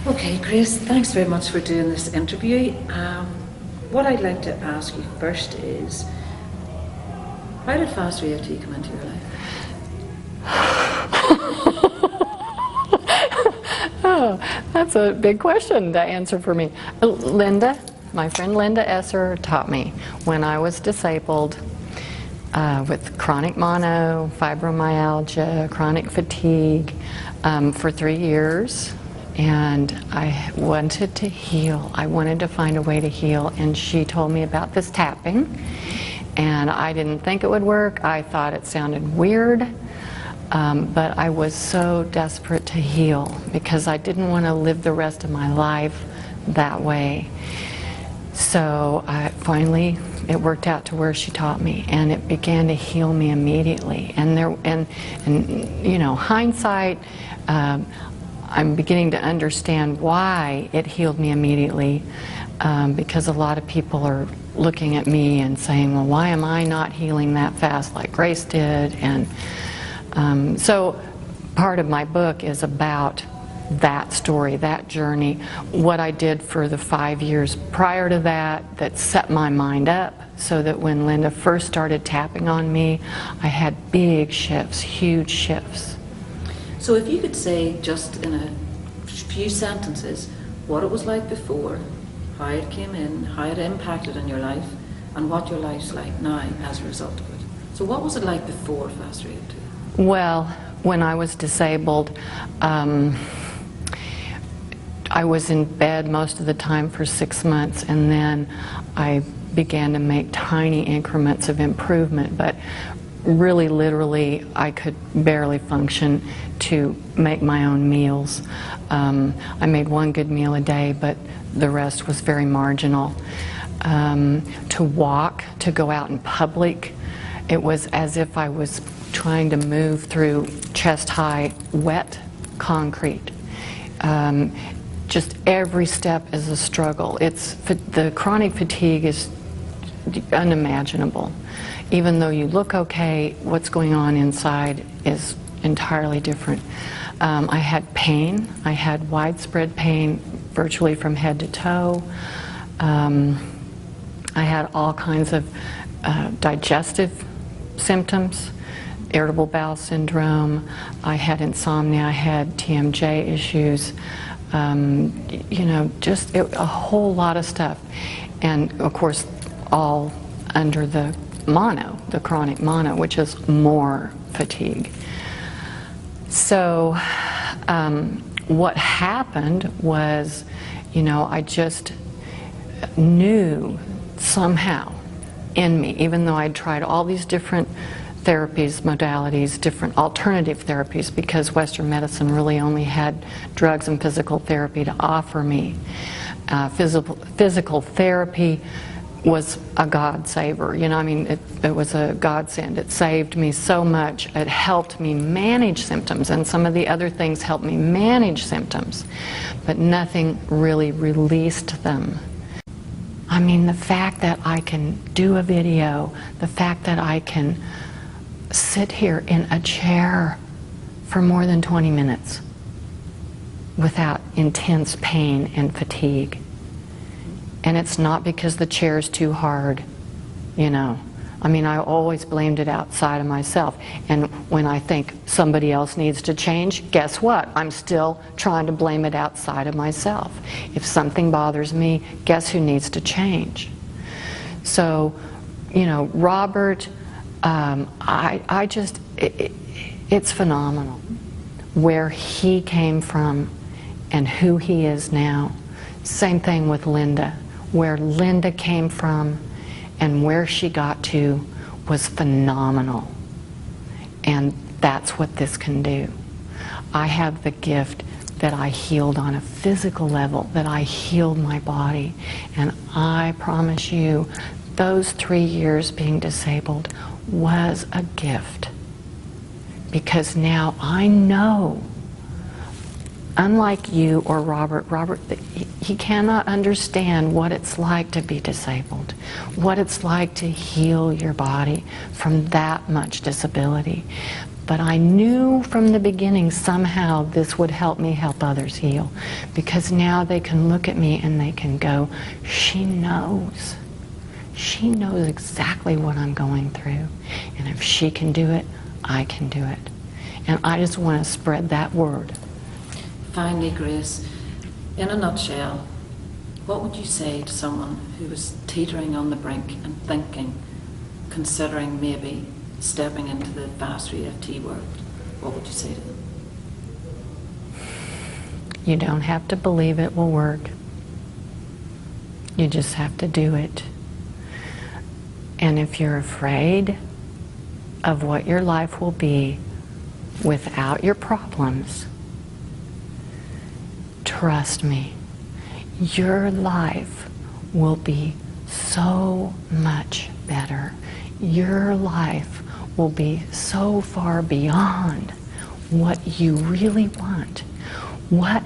Okay, Grace, thanks very much for doing this interview. What I'd like to ask you first is, how did Fast Reality come into your life? Oh, that's a big question to answer for me. Linda, my friend Linda Esser taught me when I was disabled with chronic mono, fibromyalgia, chronic fatigue for 3 years. And I wanted to heal. I wanted to find a way to heal. And she told me about this tapping. And I didn't think it would work. I thought it sounded weird. But I was so desperate to heal because I didn't want to live the rest of my life that way. So finally, it worked out to where she taught me, and it began to heal me immediately. And you know, hindsight, I'm beginning to understand why it healed me immediately, because a lot of people are looking at me and saying, well, why am I not healing that fast like Grace did? And so part of my book is about that story, that journey, what I did for the 5 years prior to that that set my mind up so that when Linda first started tapping on me, I had big shifts, huge shifts. So if you could say just in a few sentences what it was like before, how it came in, how it impacted on your life, and what your life's like now as a result of it. So what was it like before Fast Reality? Well, when I was disabled, I was in bed most of the time for 6 months, and then I began to make tiny increments of improvement, but really literally I could barely function to make my own meals. I made one good meal a day, but the rest was very marginal. To walk, to go out in public, it was as if I was trying to move through chest-high wet concrete. Just every step is a struggle. The chronic fatigue is unimaginable. Even though you look okay, what's going on inside is entirely different. I had pain. I had widespread pain virtually from head to toe. I had all kinds of digestive symptoms, irritable bowel syndrome. I had insomnia. I had TMJ issues. You know, just a whole lot of stuff. And of course, all under the mono, the chronic mono, which is more fatigue. So what happened was, you know, I just knew somehow in me, even though I'd tried all these different therapies, modalities, different alternative therapies, because Western medicine really only had drugs and physical therapy to offer me. Physical therapy was a God saver, you know, I mean, it was a godsend. It saved me so much. It helped me manage symptoms, and some of the other things helped me manage symptoms, but nothing really released them. I mean, the fact that I can do a video, the fact that I can sit here in a chair for more than 20 minutes without intense pain and fatigue. And it's not because the chair's too hard, you know. I mean, I always blamed it outside of myself. And when I think somebody else needs to change, guess what? I'm still trying to blame it outside of myself. If something bothers me, guess who needs to change? So, you know, Robert, it's phenomenal where he came from and who he is now. Same thing with Linda. Where Linda came from and where she got to was phenomenal. And that's what this can do. I have the gift that I healed on a physical level, that I healed my body. And I promise you, those 3 years being disabled was a gift. Because now I know, unlike you or Robert, he cannot understand what it's like to be disabled, what it's like to heal your body from that much disability. But I knew from the beginning somehow this would help me help others heal. Because now they can look at me and they can go, she knows. She knows exactly what I'm going through. And if she can do it, I can do it. And I just want to spread that word. Finally, Grace, in a nutshell, what would you say to someone who was teetering on the brink and thinking, considering maybe stepping into the fast EFT world? What would you say to them? You don't have to believe it will work. You just have to do it. And if you're afraid of what your life will be without your problems, trust me, your life will be so much better. Your life will be so far beyond what you really want. What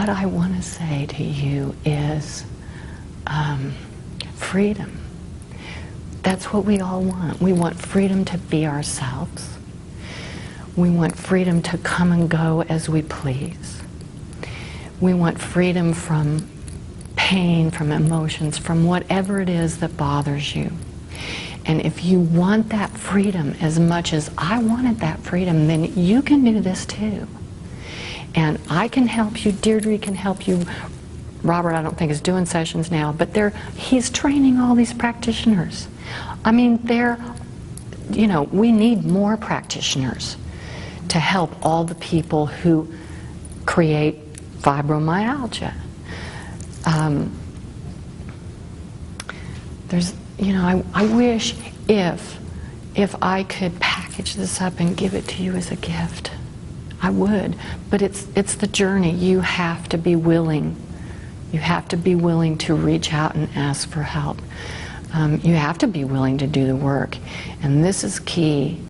I want to say to you is freedom. That's what we all want. We want freedom to be ourselves. We want freedom to come and go as we please. We want freedom from pain, from emotions, from whatever it is that bothers you. And if you want that freedom as much as I wanted that freedom, then you can do this too. And I can help you, Deirdre can help you. Robert, I don't think, is doing sessions now, but he's training all these practitioners. I mean, we need more practitioners to help all the people who create fibromyalgia. I wish if I could package this up and give it to you as a gift, I would. But it's the journey. You have to be willing. You have to be willing to reach out and ask for help. You have to be willing to do the work. And this is key.